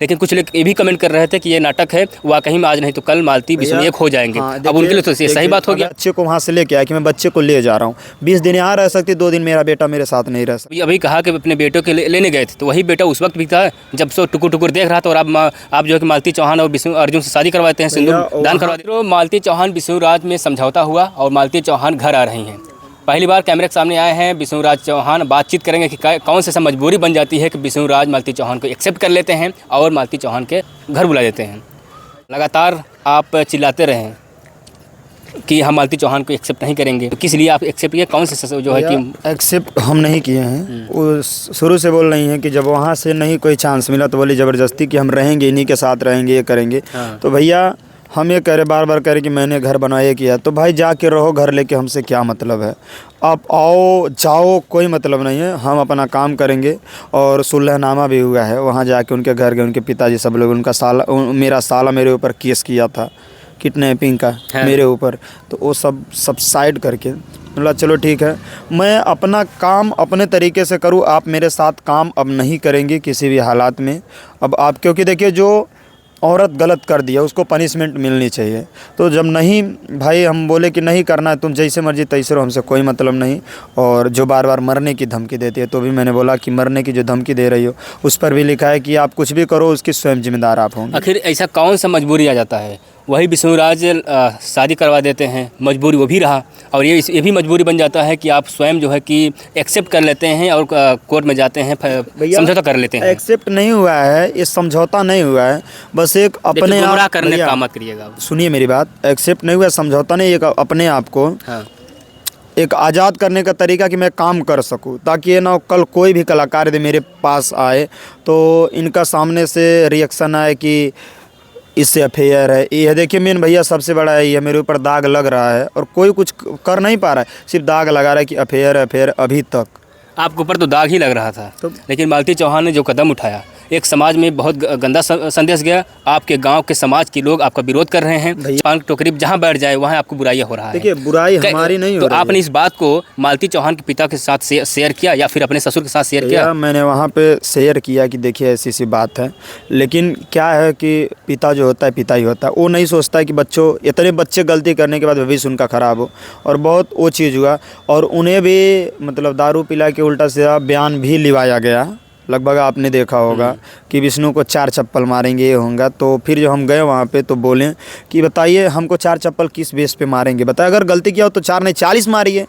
लेकिन कुछ लोग ये भी कमेंट कर रहे थे कि ये नाटक है, वाकई में आज नहीं तो कल मालती बिष्णु एक हो जाएंगे। हाँ, अब उनके लिए तो ये सही बात हो गया। बच्चे को वहाँ से लेके आया कि मैं बच्चे को ले जा रहा हूँ, 20 दिन यहाँ रह सकती, 2 दिन मेरा बेटा मेरे साथ नहीं रह सकता। अभी कहा कि अपने बेटों के लेने गए थे, तो वही बेटा उस वक्त भी था जब सो टुकुर टुकुर देख रहा था। और आप जो है कि मालती चौहान और विष्णु अर्जुन से शादी करवाते हैं, सिंदूर दान करवाते हैं। तो मालती चौहान विष्णु राज में समझौता हुआ और मालती चौहान घर आ रही हैं। पहली बार कैमरे के सामने आए हैं विष्णु राज चौहान। बातचीत करेंगे कि कौन सी मजबूरी बन जाती है कि विष्णु राज मालती चौहान को एक्सेप्ट कर लेते हैं और मालती चौहान के घर बुला देते हैं। लगातार आप चिल्लाते रहे कि हम मालती चौहान को एक्सेप्ट नहीं करेंगे, तो किस लिए आप एक्सेप्ट किए? कौन से जो है कि एक्सेप्ट हम नहीं किए हैं। वो शुरू से बोल रही हैं कि जब वहाँ से नहीं कोई चांस मिला तो बोली ज़बरदस्ती कि हम रहेंगे, इन्हीं के साथ रहेंगे, ये करेंगे। तो भैया हम ये कह रहे, बार बार कह रहे कि मैंने घर बनाया किया, तो भाई जाके रहो, घर लेके हमसे क्या मतलब है? आप आओ जाओ कोई मतलब नहीं है, हम अपना काम करेंगे। और सुलहनामा भी हुआ है, वहाँ जाके उनके घर गए, उनके पिताजी सब लोग, उनका मेरा साला मेरे ऊपर केस किया था किडनैपिंग का मेरे ऊपर, तो वो सब साइड करके बोला चलो ठीक है, मैं अपना काम अपने तरीके से करूँ, आप मेरे साथ काम अब नहीं करेंगे किसी भी हालात में। अब आप क्योंकि देखिए जो औरत गलत कर दिया उसको पनिशमेंट मिलनी चाहिए। तो जब नहीं भाई हम बोले कि नहीं करना है, तुम जैसे मर्जी तैसे रहो, हमसे कोई मतलब नहीं। और जो बार बार मरने की धमकी देती है, तो भी मैंने बोला कि मरने की जो धमकी दे रही हो उस पर भी लिखा है कि आप कुछ भी करो उसकी स्वयं जिम्मेदार आप होंगे। आखिर ऐसा कौन सा मजबूरी आ जाता है? वही विष्णु राज शादी करवा देते हैं, मजबूरी वो भी रहा। और ये भी मजबूरी बन जाता है कि आप स्वयं जो है कि एक्सेप्ट कर लेते हैं और कोर्ट में जाते हैं, समझौता कर लेते हैं। एक्सेप्ट नहीं हुआ है, ये समझौता नहीं हुआ है, बस एक अपने आप करने का मत करिएगा। सुनिए मेरी बात, एक्सेप्ट नहीं हुआ, समझौता नहीं, एक अपने आप को एक आज़ाद करने का तरीका कि मैं काम कर सकूं, ताकि ये ना कल कोई भी कलाकार यदि मेरे पास आए तो इनका सामने से रिएक्शन आए कि इससे अफेयर है, ये है। देखिए मेन भैया सबसे बड़ा है ये, मेरे ऊपर दाग लग रहा है और कोई कुछ कर नहीं पा रहा है, सिर्फ दाग लगा रहा है कि अफेयर अभी तक। आपके ऊपर तो दाग ही लग रहा था, लेकिन मालती चौहान ने जो कदम उठाया, एक समाज में बहुत गंदा संदेश गया। आपके गांव के समाज के लोग आपका विरोध कर रहे हैं। पान टोकरी जहां बैठ जाए वहां आपको बुराइयां हो रहा है। देखिए बुराई हमारी नहीं हो तो रही है। आपने इस बात को मालती चौहान के पिता के साथ शेयर किया या फिर अपने ससुर के साथ शेयर किया? मैंने वहाँ पे शेयर किया कि देखिए ऐसी सी बात है, लेकिन क्या है कि पिता जो होता है पिता ही होता है। वो नहीं सोचता है कि इतने बच्चे गलती करने के बाद भविष्य उनका ख़राब हो, और बहुत वो चीज़ हुआ। और उन्हें भी मतलब दारू पिला के उल्टा सीधा बयान भी लिवाया गया। लगभग आपने देखा होगा कि विष्णु को 4 चप्पल मारेंगे, ये होगा। तो फिर जो हम गए वहाँ पे तो बोले कि बताइए हमको 4 चप्पल किस बेस पे मारेंगे, बताए अगर गलती किया हो तो 4 नहीं 40 मारिए।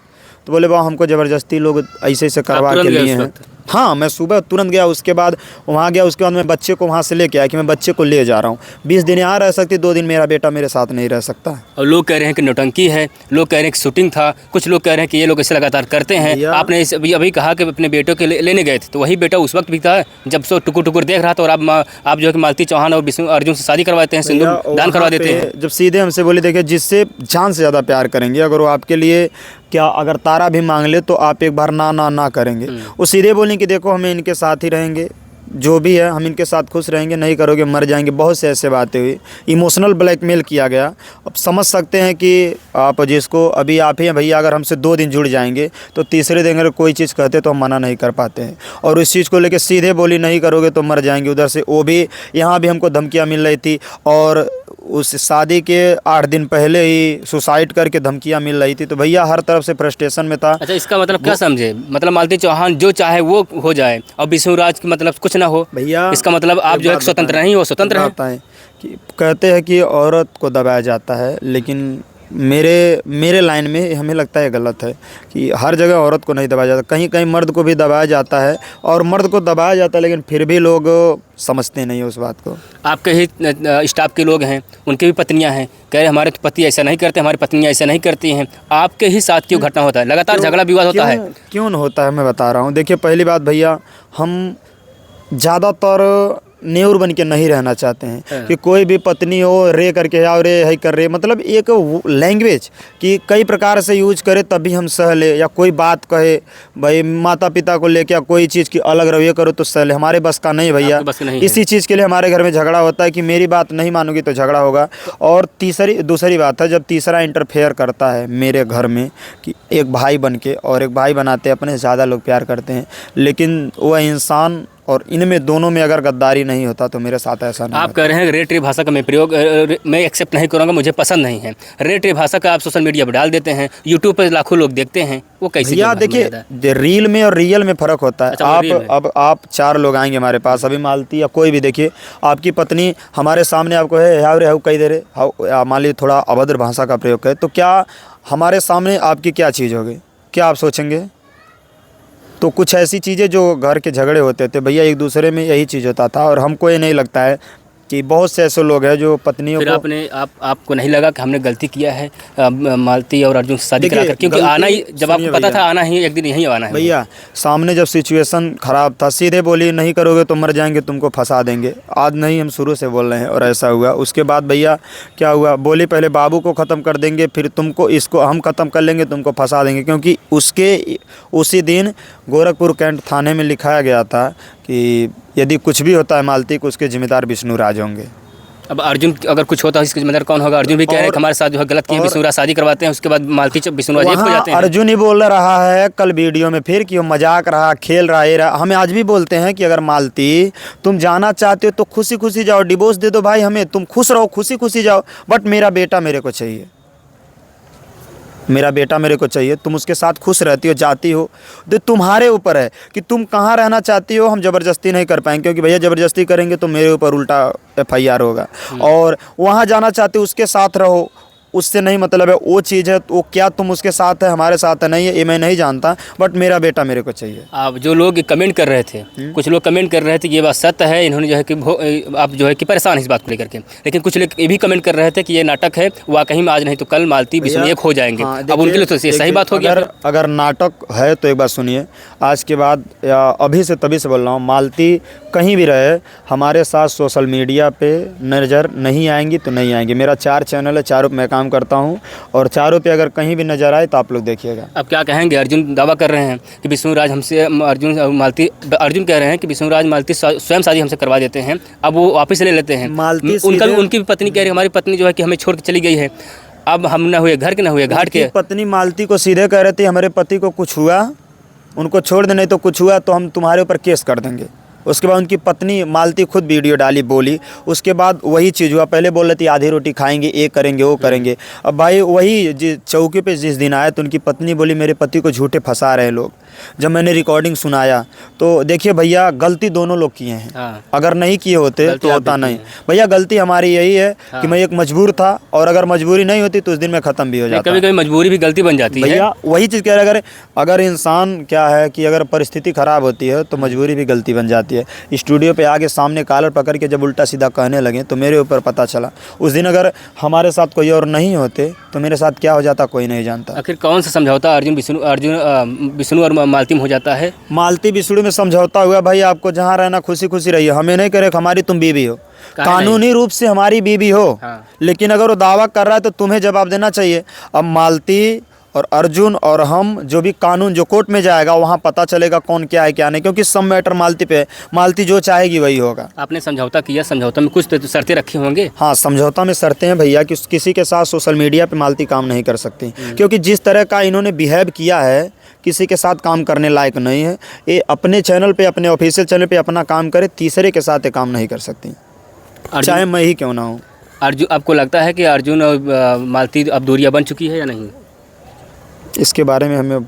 तो बोले वाह हमको ज़बरदस्ती लोग ऐसे करवा के लिए हैं। हाँ, मैं सुबह तुरंत गया, उसके बाद वहाँ गया, उसके बाद मैं बच्चे को वहाँ से लेके आया कि मैं बच्चे को ले जा रहा हूँ, 20 दिन यहाँ रह सकती, 2 दिन मेरा बेटा मेरे साथ नहीं रह सकता। और लोग कह रहे हैं कि नौटंकी है, लोग कह रहे हैं कि शूटिंग था, कुछ लोग कह रहे हैं कि ये लोग ऐसे लगातार करते हैं। आपने अभी कहा कि अपने बेटों के लेने गए थे, तो वही बेटा उस वक्त भी था जब सो टुकुर टुकुर देख रहा था। और आप जो है कि मालती चौहान और विष्णु अर्जुन से शादी करवाते हैं, सिंदूर दान करवा देते हैं। जब सीधे हमसे बोले देखिए जिससे जान से ज़्यादा प्यार करेंगे, अगर वो आपके लिए क्या अगर तारा भी मांग ले तो आप एक बार ना करेंगे। वो सीधे बोलें कि देखो हमें इनके साथ ही रहेंगे, जो भी है हम इनके साथ खुश रहेंगे, नहीं करोगे मर जाएंगे। बहुत से ऐसे बातें हुई, इमोशनल ब्लैकमेल किया गया। अब समझ सकते हैं कि आप जिसको अभी आप ही हैं भैया, अगर हमसे 2 दिन जुड़ जाएंगे तो तीसरे दिन अगर कोई चीज़ कहते तो हम मना नहीं कर पाते हैं। और उस चीज़ को लेकर सीधे बोली नहीं करोगे तो मर जाएंगे। उधर से वो भी यहाँ भी हमको धमकियाँ मिल रही थी, और उस शादी के 8 दिन पहले ही सुसाइड करके धमकियाँ मिल रही थी। तो भैया हर तरफ से फ्रस्ट्रेशन में था। अच्छा, इसका मतलब क्या समझे? मतलब मालती चौहान जो चाहे वो हो जाए और विष्णु राज की मतलब कुछ ना हो भैया, इसका मतलब आप जो है स्वतंत्र नहीं हो, स्वतंत्र है कि कहते हैं कि औरत को दबाया जाता है, लेकिन मेरे लाइन में हमें लगता है गलत है कि हर जगह औरत को नहीं दबाया जाता, कहीं कहीं मर्द को भी दबाया जाता है। और मर्द को दबाया जाता है लेकिन फिर भी लोग समझते नहीं उस बात को। आपके ही स्टाफ के लोग हैं, उनकी भी पत्नियां हैं, कह रहे हमारे पति ऐसा नहीं करते, हमारी पत्नियां ऐसा नहीं करती हैं। आपके ही साथ क्यों घटना होता है? लगातार झगड़ा विवाद होता है, क्यों होता है मैं बता रहा हूँ। देखिए पहली बात भैया, हम ज़्यादातर न्यूर बन के नहीं रहना चाहते हैं कि कोई भी पत्नी हो रे करके और रे है कर रे, मतलब एक लैंग्वेज कि कई प्रकार से यूज करे तभी हम सह ले। या कोई बात कहे भाई माता पिता को लेके या कोई चीज़ की अलग रवैया करो तो सह ले, हमारे बस का नहीं भैया। इसी चीज़ के लिए हमारे घर में झगड़ा होता है कि मेरी बात नहीं मानोगी तो झगड़ा होगा। और दूसरी बात है, जब तीसरा इंटरफेयर करता है मेरे घर में कि एक भाई बन के, और एक भाई बनाते अपने ज़्यादा लोग प्यार करते हैं, लेकिन वह इंसान और इनमें दोनों में अगर गद्दारी नहीं होता तो मेरे साथ ऐसा नहीं आप कह रहे हैं रेट री भाषा का मैं प्रयोग मैं एक्सेप्ट नहीं करूँगा, मुझे पसंद नहीं है। रेट री भाषा का आप सोशल मीडिया पर डाल देते हैं, यूट्यूब पर लाखों लोग देखते हैं, वो कैसे? भैया देखिए रील में और रियल में फ़र्क होता है। अब आप 4 लोग आएंगे हमारे पास, अभी मालती या कोई भी, देखिए आपकी पत्नी हमारे सामने आपको है हाउ रे हाउ कही दे रहे हाउ, मान लीजिए थोड़ा अभद्र भाषा का प्रयोग करे, तो क्या हमारे सामने आपकी क्या चीज़ होगी, क्या आप सोचेंगे? तो कुछ ऐसी चीज़ें जो घर के झगड़े होते थे भैया, एक दूसरे में यही चीज़ होता था। और हमको ये नहीं लगता है कि बहुत से ऐसे लोग हैं जो पत्नियों फिर को आपको नहीं लगा कि हमने गलती किया है मालती और अर्जुन से शादी करा कर? क्योंकि आना ही, जब आपको पता था आना ही एक दिन यहीं आना है भैया, सामने जब सिचुएशन ख़राब था सीधे बोली नहीं करोगे तो मर जाएंगे, तुमको फंसा देंगे। आज नहीं, हम शुरू से बोल रहे हैं और ऐसा हुआ। उसके बाद भैया क्या हुआ, बोली पहले बाबू को ख़त्म कर देंगे, फिर तुमको, इसको हम ख़त्म कर लेंगे, तुमको फंसा देंगे। क्योंकि उसी दिन गोरखपुर कैंट थाने में लिखाया गया था कि यदि कुछ भी होता है मालती को, उसके जिम्मेदार विष्णु राज होंगे। अब अर्जुन अगर कुछ होता है इसके जिम्मेदार कौन होगा? अर्जुन भी कह रहे हैं कि हमारे साथ जो है गलत किया, विष्णु राज शादी करवाते हैं, उसके बाद मालती विष्णु राज एक हो जाते हैं। अर्जुन ही बोल रहा है कल वीडियो में फिर कि वो मजाक रहा, खेल रहा है। हमें आज भी बोलते हैं कि अगर मालती तुम जाना चाहते हो तो खुशी खुशी जाओ, डिवोर्स दे दो भाई हमें, तुम खुश रहो, खुशी खुशी जाओ, बट मेरा बेटा मेरे को चाहिए, मेरा बेटा मेरे को चाहिए। तुम उसके साथ खुश रहती हो, जाती हो, तो तुम्हारे ऊपर है कि तुम कहाँ रहना चाहती हो। हम ज़बरदस्ती नहीं कर पाएंगे, क्योंकि भैया ज़बरदस्ती करेंगे तो मेरे ऊपर उल्टा FIR होगा। और वहाँ जाना चाहते हो उसके साथ रहो, उससे नहीं मतलब है, वो चीज़ है। वो क्या तुम उसके साथ है हमारे साथ है नहीं है ये मैं नहीं जानता, बट मेरा बेटा मेरे को चाहिए। आप जो लोग कमेंट कर रहे थे, कुछ लोग कमेंट कर रहे थे कि ये बात सत्य है, इन्होंने जो है कि आप जो है कि परेशान है इस बात को लेकर के, लेकिन कुछ लोग ये भी कमेंट कर रहे थे कि ये नाटक है, वाकई में आज नहीं तो कल मालती विष्णु एक हो जाएंगे। अब उनके लिए तो ये सही बात हो गया। अगर नाटक है तो एक बात सुनिए, आज के बाद या अभी से तभी से बोल रहा हूँ, मालती कहीं भी रहे हमारे साथ सोशल मीडिया पे नज़र नहीं आएंगी तो नहीं आएंगी। मेरा 4 चैनल है, चारों पे मैं काम करता हूँ और चारों पे अगर कहीं भी नज़र आए तो आप लोग देखिएगा। अब क्या कहेंगे? अर्जुन दावा कर रहे हैं कि विष्णु राज हमसे, अर्जुन कह रहे हैं कि विष्णु राज मालती स्वयं शादी हमसे करवा देते हैं, अब वो वापस ले लेते हैं। उनकी भी पत्नी कह रही है हमारी पत्नी जो है कि हमें छोड़ के चली गई है, अब हम न हुए घर के न हुए घाट के। पत्नी मालती को सीधे कह रही थी हमारे पति को कुछ हुआ, उनको छोड़ दे, नहीं तो कुछ हुआ तो हम तुम्हारे ऊपर केस कर देंगे। उसके बाद उनकी पत्नी मालती खुद वीडियो डाली, बोली। उसके बाद वही चीज़ हुआ, पहले बोल रही थी आधी रोटी खाएंगे, ये करेंगे वो करेंगे। अब भाई वही चौकी पे जिस दिन आया तो उनकी पत्नी बोली मेरे पति को झूठे फंसा रहे हैं लोग। जब मैंने रिकॉर्डिंग सुनाया तो देखिए भैया गलती दोनों लोग किए हैं। अगर नहीं किए होते तो होता नहीं भैया। गलती हमारी यही है कि मैं एक मजबूर था, और अगर मजबूरी नहीं होती तो उस दिन मैं ख़त्म भी हो जाता। कभी कभी मजबूरी भी गलती बन जाती है भैया। वही चीज़ कह रहे, अगर इंसान क्या है कि अगर परिस्थिति ख़राब होती है तो मजबूरी भी गलती बन जाती है। स्टूडियो पे आगे सामने कॉलर पकड़ के जब उल्टा सीधा कहने लगे तो मेरे ऊपर पता चला। उस दिन अगर हमारे साथ कोई और नहीं होते तो मेरे साथ क्या हो जाता कोई नहीं जानता। आखिर कौन सा समझौता अर्जुन विष्णु और मालती में हो जाता है? मालती विष्णु में समझौता हुआ भाई, आपको जहाँ रहना खुशी खुशी रहिए, हमें नहीं करे हमारी तुम बीवी हो, कानूनी रूप से हमारी बीवी हो। लेकिन अगर वो दावा कर रहा है तो तुम्हें जवाब देना चाहिए। अब मालती और अर्जुन और हम जो भी कानून जो कोर्ट में जाएगा वहाँ पता चलेगा कौन क्या है क्या नहीं, क्योंकि सब मैटर मालती पे है। मालती जो चाहेगी वही होगा। आपने समझौता किया, समझौता में कुछ तो शर्तें रखी होंगे? हाँ, समझौता में शर्तें हैं भैया कि किसी के साथ सोशल मीडिया पे मालती काम नहीं कर सकती, क्योंकि जिस तरह का इन्होंने बिहेव किया है किसी के साथ काम करने लायक नहीं है। ये अपने चैनल पे, अपने ऑफिशियल चैनल पे अपना काम करे, तीसरे के साथ ये काम नहीं कर सकती, चाहे मैं ही क्यों ना हूँ। अर्जुन, आपको लगता है कि अर्जुन और मालती अब दूरियां बन चुकी है या नहीं? इसके बारे में हमें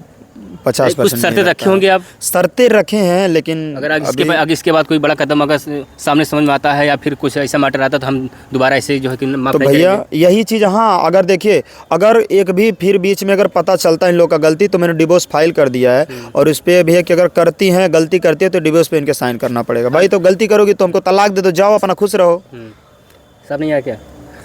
50% शर्तें रखे होंगे आप? शर्तें रखे हैं, लेकिन अगर इसके बाद कोई बड़ा कदम अगर सामने समझ में आता है या फिर कुछ ऐसा मैटर आता तो हम दोबारा ऐसे जो है कि तो भैया यही चीज़। हाँ, अगर देखिए अगर एक भी फिर बीच में अगर पता चलता है इन लोग का गलती तो मैंने डिवोर्स फाइल कर दिया है, और इस पर भी है कि अगर करती हैं गलती करती है तो डिवोर्स पे इनके साइन करना पड़ेगा। भाई तो गलती करोगी तो हमको तलाक दे दो, जाओ अपना खुश रहो। सब नहीं आया क्या?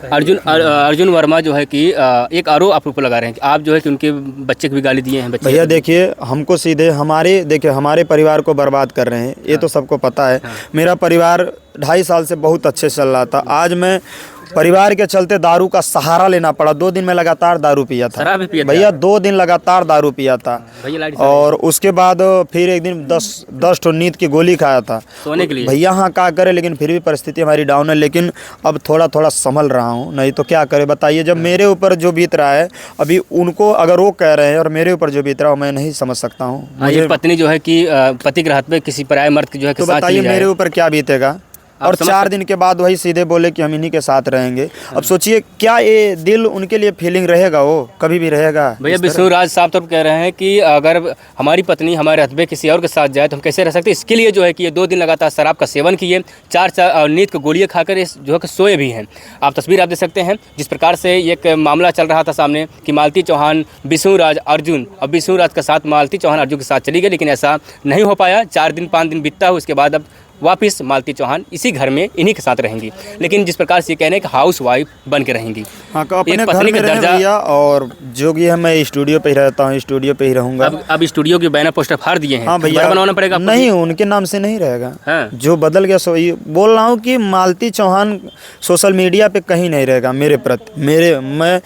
अर्जुन वर्मा जो है कि एक आरोप आप ऊपर लगा रहे हैं कि आप जो है कि उनके बच्चे को भी गाली दिए हैं। भैया देखिए, हमको सीधे हमारे परिवार को बर्बाद कर रहे हैं, ये तो सबको पता है। मेरा परिवार 2.5 साल से बहुत अच्छे चल रहा था। आज मैं परिवार के चलते दारू का सहारा लेना पड़ा। 2 दिन में लगातार दारू पिया था शराब भी पिया था? भैया 2 दिन लगातार दारू पिया था। भैया लाइट और उसके बाद फिर एक दिन 10 ठो नींद की गोली खाया था सोने के लिए। भैया हाँ क्या करे, लेकिन फिर भी परिस्थिति हमारी डाउन है। लेकिन अब थोड़ा थोड़ा संभल रहा हूँ, नहीं तो क्या करे बताइए। जब मेरे ऊपर जो बीत रहा है अभी, उनको अगर वो कह रहे हैं और मेरे ऊपर जो बीत रहा है मैं नहीं समझ सकता हूँ। एक पत्नी जो है कि पति के हाथ पे किसी पराये मर्द की जो है कि तो साथ बताइए चली जाए। मेरे ऊपर क्या बीतेगा। और 4 दिन के बाद वही सीधे बोले कि हम इन्हीं के साथ रहेंगे। अब सोचिए क्या ये दिल उनके लिए फीलिंग रहेगा, वो कभी भी रहेगा। भैया विष्णु राज साहब तो कह रहे हैं कि अगर हमारी पत्नी हमारे हस्बैंड किसी और के साथ जाए तो हम कैसे रह सकते हैं। इसके लिए जो है कि ये 2 दिन लगातार शराब का सेवन किए, 4 नींद की गोलियां खाकर जो है कि सोए भी हैं। आप तस्वीर आप देख सकते हैं जिस प्रकार से एक मामला चल रहा था सामने कि मालती चौहान, विष्णु राज, अर्जुन, अब विष्णु राज के साथ मालती चौहान अर्जुन के साथ चली गई, लेकिन ऐसा नहीं हो पाया। 4 दिन 5 दिन बीतता है, उसके बाद अब वापस मालती चौहान इसी घर में इन्हीं के साथ रहेंगी। लेकिन जिस प्रकार से ये कहने कि हाउस वाइफ बन के रहेंगी, हाँ अपने एक घर पत्नी में का रहे दर्जा। भैया। और जो कि है मैं स्टूडियो पे ही रहता हूँ, स्टूडियो पे ही रहूँगा। अब स्टूडियो के बैनर पोस्टर फाड़ दिए हैं। हाँ भैया दोबारा बनवाना पड़ेगा आपको? नहीं, उनके नाम से नहीं रहेगा। हाँ। जो बदल गया सो ये बोल रहा हूँ कि मालती चौहान सोशल मीडिया पे कहीं नहीं रहेगा मेरे प्रति। मैं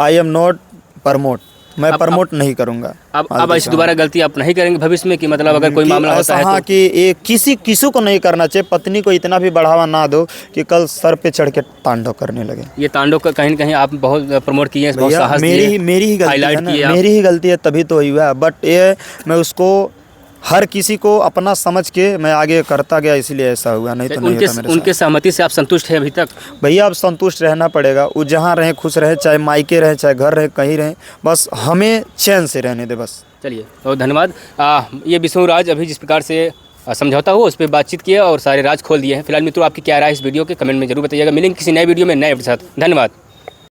आई एम नॉट प्रमोट, मैं प्रमोट नहीं करूँगा। अब ऐसी दोबारा गलती आप नहीं करेंगे भविष्य में कि मतलब अगर कोई मामला होता है हाँ तो? कि ये किसी को नहीं करना चाहिए। पत्नी को इतना भी बढ़ावा ना दो कि कल सर पे चढ़ के तांडव करने लगे। ये तांडव का कहीं न कहीं आप बहुत प्रमोट किए हैं, बहुत भैया साहस मेरी दिए, ही गलती हाईलाइट है ना, किए आप। मेरी ही गलती है तभी तो हुआ। बट ये मैं उसको हर किसी को अपना समझ के मैं आगे करता गया, इसलिए ऐसा हुआ। नहीं तो नहीं होता मेरे उनके सहमति से आप संतुष्ट हैं अभी तक? भैया अब संतुष्ट रहना पड़ेगा। वो जहाँ रहे खुश रहे, चाहे मायके रहे चाहे घर रहे, कहीं रहे, बस हमें चैन से रहने दे बस। चलिए बहुत धन्यवाद। ये विष्णु राज अभी जिस प्रकार से समझौता हुआ उस पर बातचीत किया और सारे राज खोल दिए हैं। फिलहाल मित्रों आपकी क्या राय इस वीडियो के कमेंट में जरूर बताइएगा। मिलेंगे किसी नए वीडियो में नए के साथ। धन्यवाद।